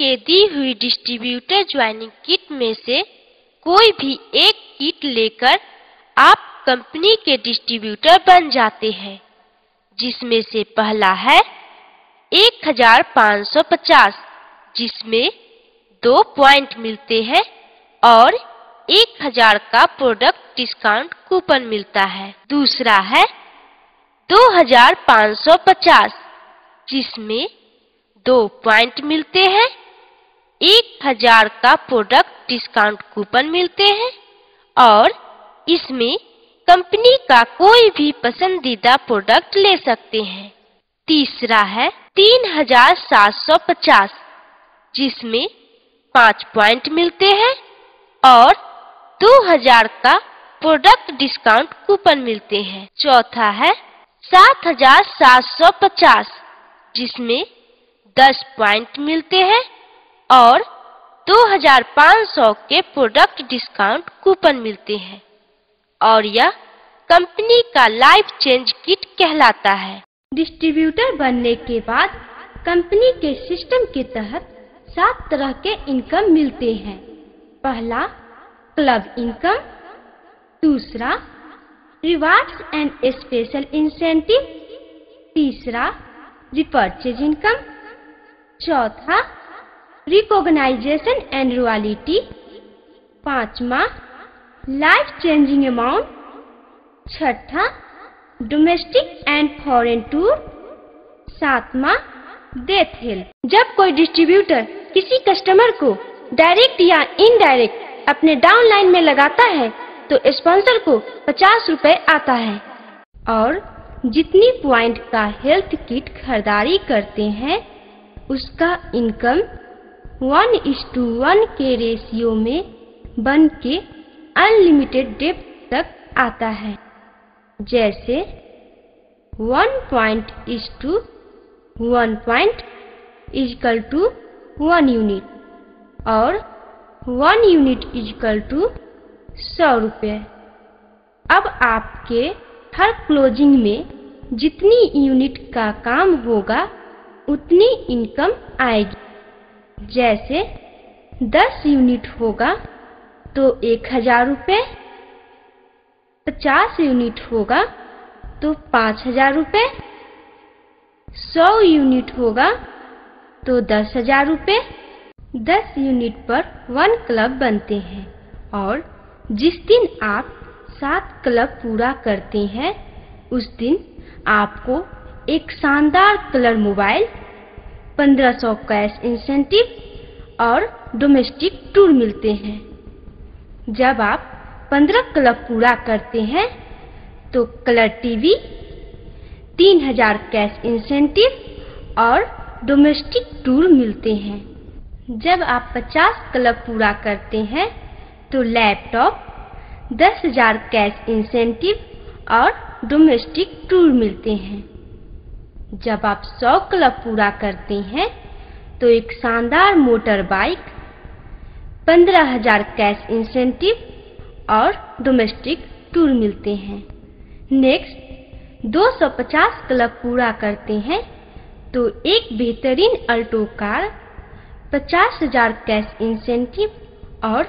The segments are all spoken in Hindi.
के दी हुई डिस्ट्रीब्यूटर ज्वाइनिंग किट में से कोई भी एक किट लेकर आप कंपनी के डिस्ट्रीब्यूटर बन जाते हैं, जिसमें से पहला है 1550, जिसमें 2 पॉइंट मिलते हैं और 1000 का प्रोडक्ट डिस्काउंट कूपन मिलता है। दूसरा है 2550, जिसमें 2 पॉइंट मिलते हैं, 1000 का प्रोडक्ट डिस्काउंट कूपन मिलते हैं और इसमें कंपनी का कोई भी पसंदीदा प्रोडक्ट ले सकते हैं। तीसरा है 3750, जिसमें 5 पॉइंट मिलते हैं और 2000 का प्रोडक्ट डिस्काउंट कूपन मिलते हैं। चौथा है 7750, जिसमें 10 पॉइंट मिलते हैं और 2500 के प्रोडक्ट डिस्काउंट कूपन मिलते हैं और यह कंपनी का लाइफ चेंज किट कहलाता है। डिस्ट्रीब्यूटर बनने के बाद कंपनी के सिस्टम के तहत 7 तरह के इनकम मिलते हैं। पहला क्लब इनकम, दूसरा रिवार्ड्स एंड स्पेशल इंसेंटिव, तीसरा रिपर्चेज इनकम, चौथा रिकॉग्नाइजेशन एंड रॉयल्टी, पांचवा लाइफ चेंजिंग अमाउंट, छठा डोमेस्टिक एंड फॉरेन टूर, सातवां डेथ हेल्प। जब कोई डिस्ट्रीब्यूटर किसी कस्टमर को डायरेक्ट या इनडायरेक्ट अपने डाउनलाइन में लगाता है तो स्पॉन्सर को 50 रुपए आता है और जितनी पॉइंट का हेल्थ किट खरीदारी करते हैं उसका इनकम 1:1 के रेशियो में बन के अनलिमिटेड डेप्थ तक आता है। जैसे 1 पॉइंट = 1 पॉइंट = 1 यूनिट और 1 यूनिट = 100 रुपये। अब आपके हर क्लोजिंग में जितनी यूनिट का काम होगा उतनी इनकम आएगी। जैसे 10 यूनिट होगा तो 1000 रुपये, 50 यूनिट होगा तो 5000 रुपये, 100 यूनिट होगा तो 10,000 रुपये। 10 यूनिट पर 1 क्लब बनते हैं और जिस दिन आप 7 क्लब पूरा करते हैं उस दिन आपको एक शानदार कलर मोबाइल, 1500 कैश इंसेंटिव और डोमेस्टिक टूर मिलते हैं। जब आप 15 क्लब पूरा करते हैं तो कलर टीवी, 3000 कैश इंसेंटिव और डोमेस्टिक टूर मिलते हैं। जब आप 50 क्लब पूरा करते हैं तो लैपटॉप, 10,000 कैश इंसेंटिव और डोमेस्टिक टूर मिलते हैं। जब आप 100 क्लब पूरा करते हैं तो एक शानदार मोटर बाइक, 15,000 कैश इंसेंटिव और डोमेस्टिक टूर मिलते हैं। नेक्स्ट 250 क्लब पूरा करते हैं तो एक बेहतरीन अल्टो कार, 50,000 कैश इंसेंटिव और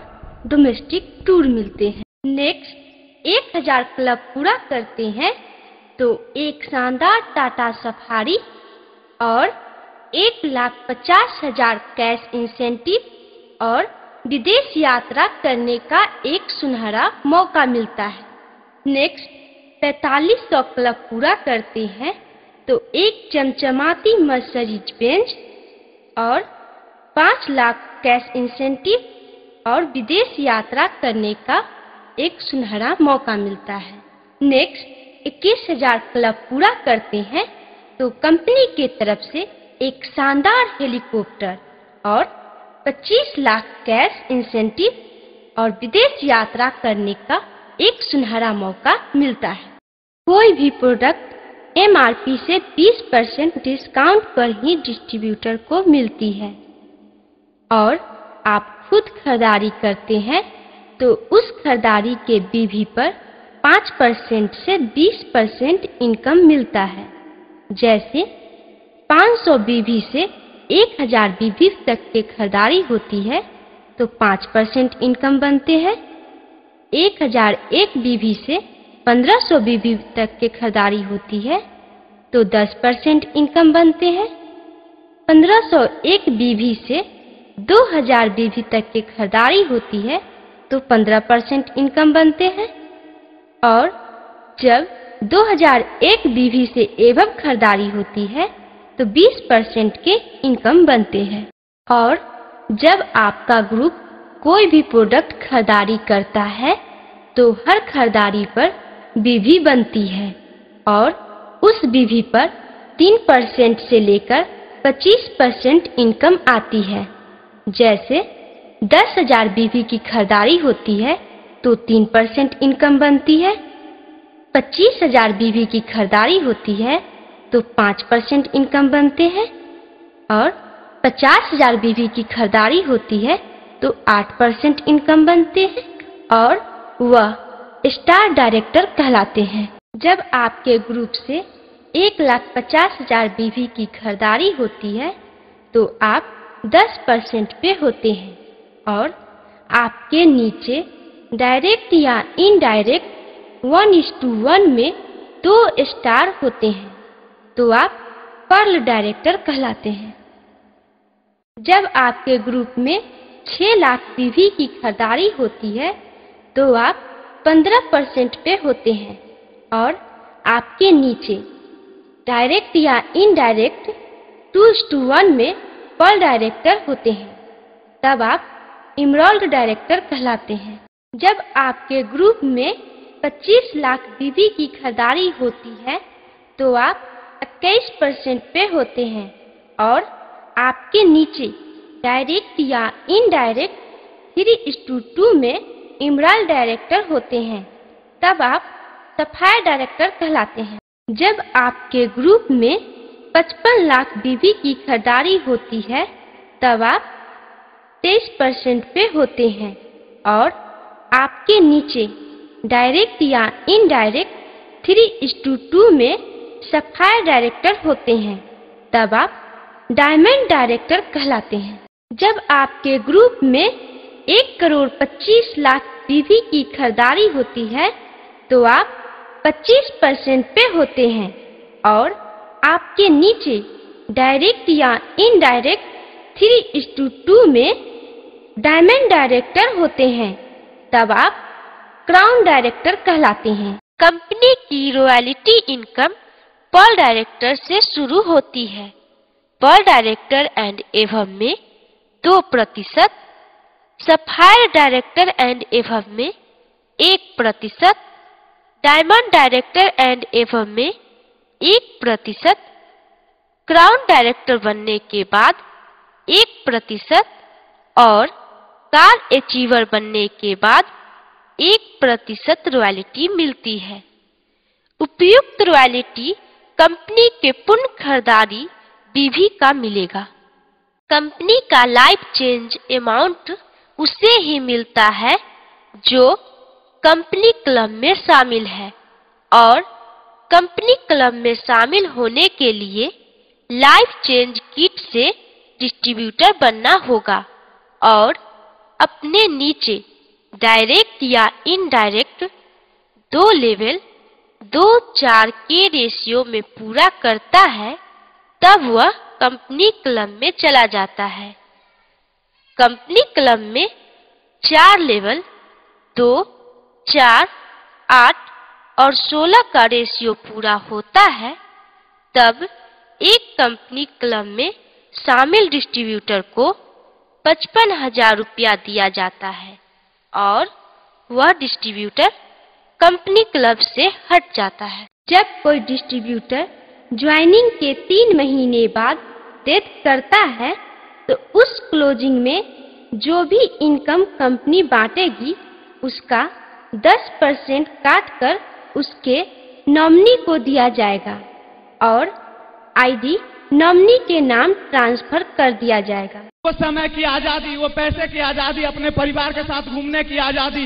डोमेस्टिक टूर मिलते हैं। नेक्स्ट 1000 क्लब पूरा करते हैं तो एक शानदार टाटा सफारी और 1,50,000 कैश इंसेंटिव और विदेश यात्रा करने का एक सुनहरा मौका मिलता है। नेक्स्ट 4500 क्लब पूरा करते हैं तो एक चमचमाती मर्सिडीज बेंज और 5 लाख कैश इंसेंटिव और विदेश यात्रा करने का एक सुनहरा मौका मिलता है। नेक्स्ट 21,000 क्लब पूरा करते हैं तो कंपनी के तरफ से एक शानदार हेलीकॉप्टर और 25 लाख कैश इंसेंटिव और विदेश यात्रा करने का एक सुनहरा मौका मिलता है। कोई भी प्रोडक्ट MRP से 20% डिस्काउंट पर ही डिस्ट्रीब्यूटर को मिलती है और आप खुद खरीदारी करते हैं तो उस खरीदारी के BV पर 5% से 20% इनकम मिलता है। जैसे 500 BV से 1000 बीबी तक के खरीदारी होती है तो 5% इनकम बनते हैं। 1001 बीबी से 1500 बीबी तक के खरीदारी होती है तो 10% इनकम बनते हैं। 1501 बीबी से 2000 बीबी तक की खरीदारी होती है तो 15% इनकम बनते हैं। और जब 2001 बीबी से एवं खरीदारी होती है तो 20% के इनकम बनते हैं। और जब आपका ग्रुप कोई भी प्रोडक्ट खरीदारी करता है तो हर खरीदारी पर बीबी बनती है और उस बीबी पर 3% से लेकर 25% इनकम आती है। जैसे 10,000 बीबी की खरीदारी होती है तो 3% इनकम बनती है। 25,000 बीबी की खरीदारी होती है तो 5% इनकम बनते हैं। और 50,000 बीबी की खरीदारी होती है तो 8% इनकम बनते हैं और वह स्टार डायरेक्टर कहलाते हैं। जब आपके ग्रुप से 1,50,000 बीबी की खरीदारी होती है तो आप 10% पे होते हैं और आपके नीचे डायरेक्ट या इनडायरेक्ट 1:1 में 2 स्टार होते हैं तो आप पर्ल डायरेक्टर कहलाते हैं। जब आपके ग्रुप में 6 लाख बीबी की खरीदारी होती है तो आप 15% पे होते हैं और आपके नीचे डायरेक्ट या इनडायरेक्ट 2:1 में पर्ल डायरेक्टर होते हैं तब आप इमराल्ड डायरेक्टर कहलाते हैं। जब आपके ग्रुप में 25 लाख बीबी की खरीदारी होती है तो आप 21% पे होते हैं और आपके नीचे डायरेक्ट या इनडायरेक्ट 3:2 में इमराल्ड डायरेक्टर होते हैं तब आप सफायर डायरेक्टर कहलाते हैं। जब आपके ग्रुप में 55 लाख बीबी की खरीदारी होती है तब आप 23% पे होते हैं और आपके नीचे डायरेक्ट या इनडायरेक्ट 3:2 में सफायर डायरेक्टर होते हैं तब आप डायमंड डायरेक्टर कहलाते हैं। जब आपके ग्रुप में 1,25,00,000 बीबी की खरीदारी होती है तो आप 25% पे होते हैं और आपके नीचे डायरेक्ट या इनडायरेक्ट 3:2 में डायमंड डायरेक्टर होते हैं तब आप क्राउन डायरेक्टर कहलाते हैं। कंपनी की रॉयल्टी इनकम पर्ल डायरेक्टर से शुरू होती है। पर्ल डायरेक्टर एंड एवम में 2%, सफायर डायरेक्टर एंड एवम में 1%, डायमंड डायरेक्टर एंड एवम में 1%, क्राउन डायरेक्टर बनने के बाद 1% और कार अचीवर बनने के बाद 1% रॉयल्टी मिलती है। उपयुक्त रॉयल्टी कंपनी के पूर्ण खरीदारी बीबी का मिलेगा। कंपनी का लाइफ चेंज अमाउंट उसे ही मिलता है जो कंपनी क्लब में शामिल है और कंपनी क्लब में शामिल होने के लिए लाइफ चेंज किट से डिस्ट्रीब्यूटर बनना होगा और अपने नीचे डायरेक्ट या इनडायरेक्ट 2 लेवल 2:4 के रेशियो में पूरा करता है तब वह कंपनी क्लब में चला जाता है। कंपनी क्लब में 4 लेवल 2, 4, 8 और 16 का रेशियो पूरा होता है तब एक कंपनी क्लब में शामिल डिस्ट्रीब्यूटर को 55,000 रुपया दिया जाता है और वह डिस्ट्रीब्यूटर कंपनी क्लब से हट जाता है। जब कोई डिस्ट्रीब्यूटर ज्वाइनिंग के 3 महीने बाद डेथ करता है तो उस क्लोजिंग में जो भी इनकम कंपनी बांटेगी उसका 10% काटकर उसके नॉमिनी को दिया जाएगा और आईडी नॉमिनी के नाम ट्रांसफर कर दिया जाएगा। वो समय की आजादी, वो पैसे की आजादी, अपने परिवार के साथ घूमने की आजादी,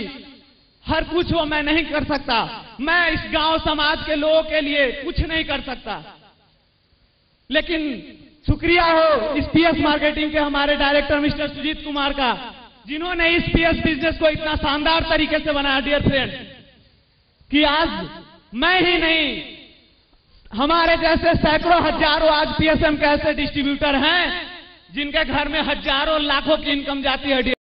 हर कुछ वो मैं नहीं कर सकता। मैं इस गांव समाज के लोगों के लिए कुछ नहीं कर सकता, लेकिन शुक्रिया हो इस पीएस मार्केटिंग के हमारे डायरेक्टर मिस्टर सुजीत कुमार का, जिन्होंने इस पीएस बिजनेस को इतना शानदार तरीके से बनाया डियर फ्रेंड, कि आज मैं ही नहीं, हमारे जैसे सैकड़ों हजारों आज पीएसएम के ऐसे डिस्ट्रीब्यूटर हैं जिनके घर में हजारों लाखों की इनकम जाती है।